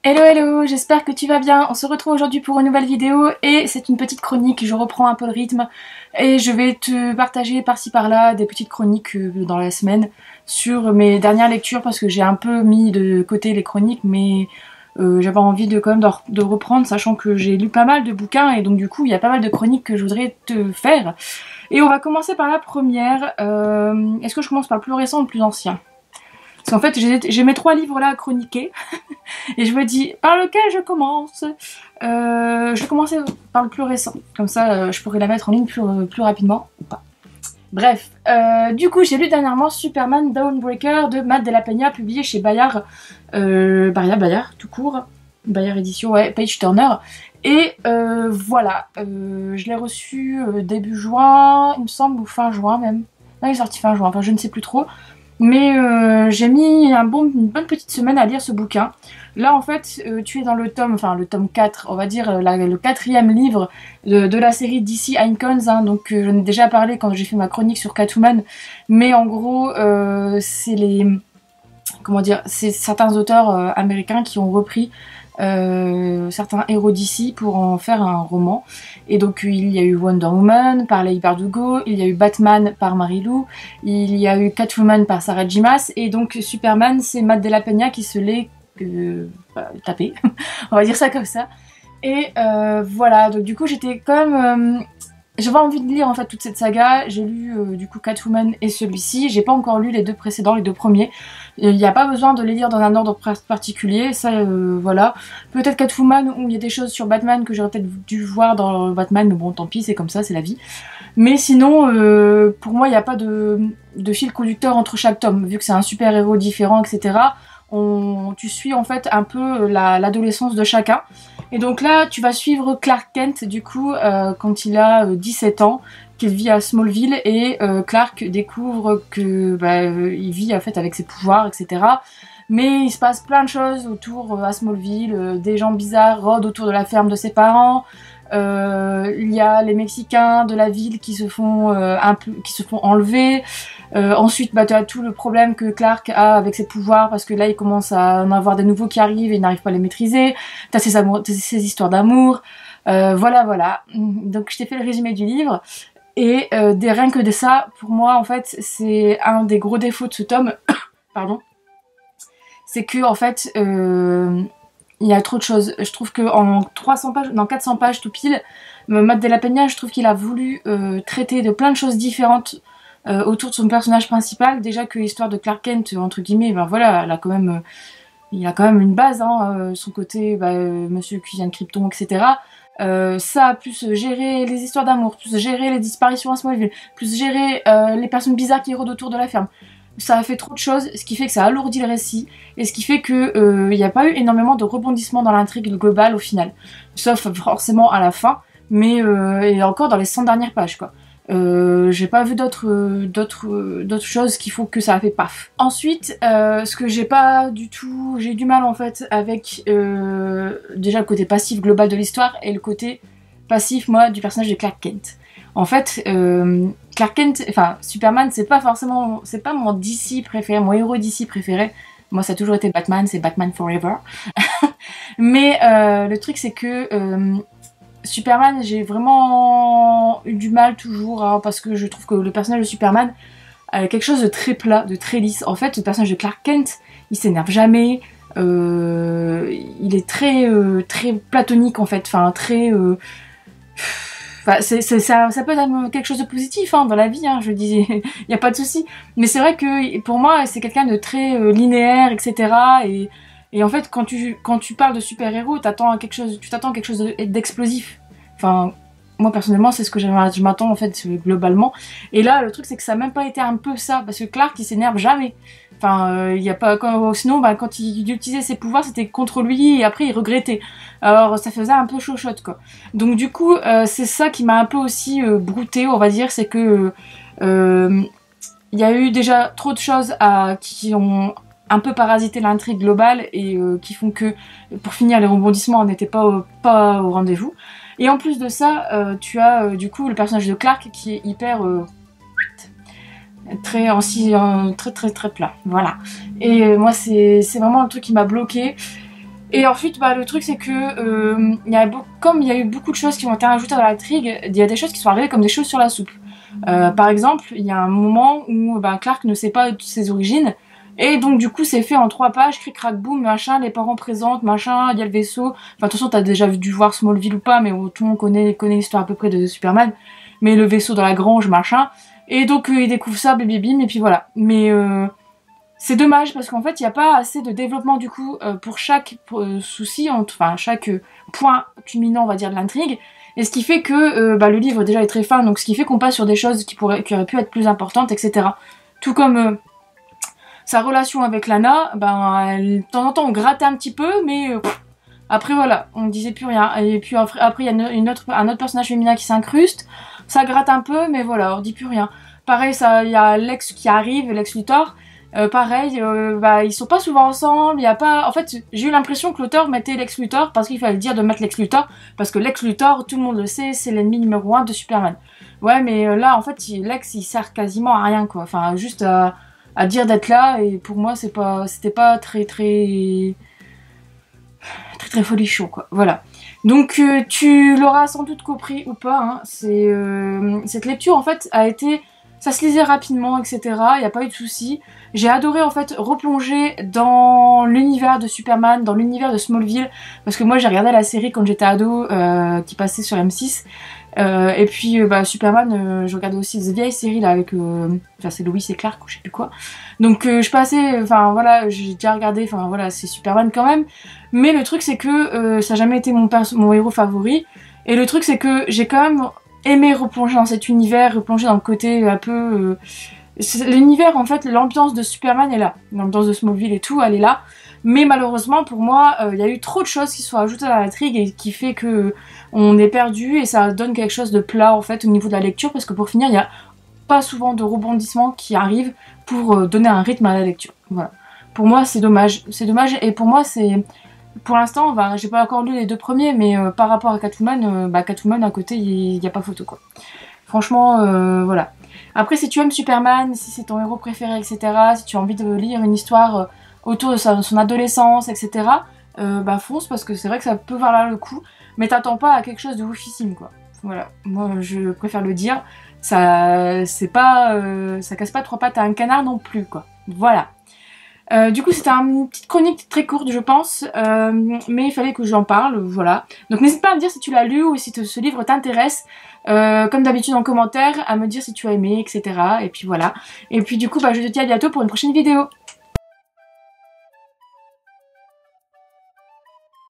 Hello hello, j'espère que tu vas bien. On se retrouve aujourd'hui pour une nouvelle vidéo et c'est une petite chronique, je reprends un peu le rythme et je vais te partager par-ci par-là des petites chroniques dans la semaine sur mes dernières lectures parce que j'ai un peu mis de côté les chroniques mais j'avais envie de quand même de reprendre sachant que j'ai lu pas mal de bouquins et donc du coup il y a pas mal de chroniques que je voudrais te faire. Et on va commencer par la première. Est-ce que je commence par le plus récent ou le plus ancien ? Parce qu'en fait j'ai mes 3 livres là à chroniquer et je me dis par lequel je commence. Je vais commencer par le plus récent, comme ça je pourrais la mettre en ligne plus rapidement ou pas. Bref, du coup j'ai lu dernièrement Superman Dawnbreaker de Matt Della Peña, publié chez Bayard, Bayard tout court, Bayard édition, ouais, Page Turner. Et voilà, je l'ai reçu début juin, il me semble, ou fin juin même. Non, il est sorti fin juin, enfin je ne sais plus trop. Mais j'ai mis une bonne petite semaine à lire ce bouquin. Là en fait tu es dans le tome 4, on va dire le 4e livre de la série DC Icons, hein, donc j'en ai déjà parlé quand j'ai fait ma chronique sur Catwoman. Mais en gros c'est c'est certains auteurs américains qui ont repris certains héros d'ici pour en faire un roman. Et donc il y a eu Wonder Woman par Leigh Bardugo, il y a eu Batman par Mary Lou, il y a eu Catwoman par Sarah J. Maas, et donc Superman c'est Matt Della Peña qui se l'est tapé, on va dire ça comme ça. Et voilà, donc du coup j'étais quand même... j'avais envie de lire en fait toute cette saga. J'ai lu du coup Catwoman et celui-ci. J'ai pas encore lu les deux précédents, les deux premiers. Il n'y a pas besoin de les lire dans un ordre particulier, ça voilà. Peut-être Catwoman où il y a des choses sur Batman que j'aurais peut-être dû voir dans Batman, mais bon tant pis, c'est comme ça, c'est la vie. Mais sinon, pour moi il n'y a pas de fil conducteur entre chaque tome, vu que c'est un super-héros différent, etc. Tu suis en fait un peu l'adolescence de chacun. Et donc là, tu vas suivre Clark Kent, du coup, quand il a 17 ans, qu'il vit à Smallville, et Clark découvre que il vit en fait avec ses pouvoirs, etc. Mais il se passe plein de choses autour à Smallville, des gens bizarres rôdent autour de la ferme de ses parents. Il y a les Mexicains de la ville qui se font enlever. Ensuite, tu as tout le problème que Clark a avec ses pouvoirs, parce que là, il commence à en avoir des nouveaux qui arrivent et il n'arrive pas à les maîtriser. T'as ses histoires d'amour. Voilà. Donc, je t'ai fait le résumé du livre. Et rien que de ça, pour moi, en fait, c'est un des gros défauts de ce tome. Pardon. C'est que, en fait, il y a trop de choses. Je trouve qu'en 300 pages, non 400 pages tout pile, Matt Della Peña, je trouve qu'il a voulu traiter de plein de choses différentes autour de son personnage principal. Déjà que l'histoire de Clark Kent, entre guillemets, voilà, il a quand même une base, hein, son côté monsieur qui vient de Krypton, etc. Ça, plus gérer les histoires d'amour, plus gérer les disparitions à Smallville, plus gérer les personnes bizarres qui rôdent autour de la ferme. Ça a fait trop de choses, ce qui fait que ça alourdit le récit, et ce qui fait que il n'y a pas eu énormément de rebondissements dans l'intrigue globale au final. Sauf forcément à la fin, mais et encore dans les 100 dernières pages, quoi. J'ai pas vu d'autres choses qui font que ça a fait paf. Ensuite, ce que j'ai pas du tout... J'ai eu du mal en fait avec déjà le côté passif global de l'histoire et le côté passif, moi, du personnage de Clark Kent. En fait, Clark Kent, enfin Superman, c'est pas mon DC préféré, mon héros DC préféré. Moi, ça a toujours été Batman, c'est Batman Forever. Mais le truc, c'est que Superman, j'ai vraiment eu du mal toujours, hein, parce que je trouve que le personnage de Superman a quelque chose de très plat, de très lisse. En fait, le personnage de Clark Kent, il s'énerve jamais. Il est très platonique en fait, enfin très... ça peut être quelque chose de positif, hein, dans la vie, hein, je dis, il n'y a pas de souci. Mais c'est vrai que pour moi, c'est quelqu'un de très linéaire, etc. Et en fait, quand tu parles de super-héros, tu t'attends à quelque chose d'explosif. Enfin, moi personnellement, c'est ce que je m'attends en fait globalement. Et là, le truc, c'est que ça n'a même pas été un peu ça, parce que Clark, il s'énerve jamais. Enfin, il y a pas, sinon, quand il utilisait ses pouvoirs, c'était contre lui et après il regrettait. Alors ça faisait un peu chochotte, quoi. Donc du coup, c'est ça qui m'a un peu aussi brouté, on va dire, c'est que il y a eu déjà trop de choses qui ont un peu parasité l'intrigue globale et qui font que, pour finir, les rebondissements n'étaient pas au rendez-vous. Et en plus de ça, tu as du coup le personnage de Clark qui est hyper très plat, voilà. Et moi c'est vraiment un truc qui m'a bloqué. Et ensuite, bah, le truc c'est que comme il y a eu beaucoup de choses qui ont été rajoutées dans l'intrigue, il y a des choses qui sont arrivées comme des choses sur la soupe. Par exemple, il y a un moment où bah, Clark ne sait pas ses origines, et donc du coup c'est fait en 3 pages, cric crac boum, machin, les parents présentent, machin, il y a le vaisseau. Enfin de toute façon t'as déjà dû voir Smallville ou pas, mais tout le monde connaît l'histoire à peu près de Superman. Mais le vaisseau dans la grange, machin. Et donc il découvre ça, bim bim, et puis voilà. Mais c'est dommage parce qu'en fait il n'y a pas assez de développement du coup pour chaque souci, enfin chaque point culminant on va dire de l'intrigue. Et ce qui fait que bah, le livre déjà est très fin, donc ce qui fait qu'on passe sur des choses qui auraient pu être plus importantes, etc. Tout comme sa relation avec Lana, ben de temps en temps on grattait un petit peu, mais après voilà, on disait plus rien. Et puis après il y a un autre personnage féminin qui s'incruste, ça gratte un peu, mais voilà, on dit plus rien. Pareil, il y a Lex qui arrive, Lex Luthor. Pareil, bah, ils sont pas souvent ensemble, il y a pas... En fait, j'ai eu l'impression que l'auteur mettait Lex Luthor parce qu'il fallait dire de mettre Lex Luthor, parce que Lex Luthor, tout le monde le sait, c'est l'ennemi numéro 1 de Superman. Ouais, mais là, en fait, Lex, il sert quasiment à rien, quoi. Enfin, juste à dire d'être là, et pour moi, c'était pas très folichon, quoi. Voilà. Donc, tu l'auras sans doute compris ou pas, hein, cette lecture, en fait, ça se lisait rapidement, etc. Il n'y a pas eu de soucis. J'ai adoré en fait replonger dans l'univers de Superman, dans l'univers de Smallville, parce que moi j'ai regardé la série quand j'étais ado, qui passait sur M6. Et puis bah, Superman, je regardais aussi des vieilles séries là avec, enfin c'est Lois et Clark ou je sais plus quoi. Donc je passais, enfin voilà, j'ai déjà regardé, enfin voilà, c'est Superman quand même. Mais le truc c'est que ça n'a jamais été mon héros favori. Et le truc c'est que j'ai quand même aimé replonger dans cet univers, replonger dans le côté un peu... l'univers, en fait, l'ambiance de Superman est là. L'ambiance de Smallville et tout, elle est là. Mais malheureusement, pour moi, il y a eu trop de choses qui sont ajoutées à l'intrigue et qui fait que on est perdu et ça donne quelque chose de plat, en fait, au niveau de la lecture. Parce que pour finir, il n'y a pas souvent de rebondissements qui arrivent pour donner un rythme à la lecture. Voilà. Pour moi, c'est dommage. C'est dommage et pour moi, c'est... Pour l'instant, bah, j'ai pas encore lu les 2 premiers, mais par rapport à Catwoman, Catwoman à côté, il n'y a pas photo quoi. Franchement, voilà. Après, si tu aimes Superman, si c'est ton héros préféré, etc., si tu as envie de lire une histoire autour de son adolescence, etc., bah fonce parce que c'est vrai que ça peut valoir le coup, mais t'attends pas à quelque chose de oufissime quoi. Voilà, moi je préfère le dire, c'est pas, ça casse pas 3 pattes à un canard non plus quoi. Voilà. Du coup c'était une petite chronique très courte je pense, mais il fallait que j'en parle, voilà. Donc n'hésite pas à me dire si tu l'as lu ou si ce livre t'intéresse, comme d'habitude en commentaire, à me dire si tu as aimé, etc. Et puis voilà. Et puis du coup bah, je te dis à bientôt pour une prochaine vidéo.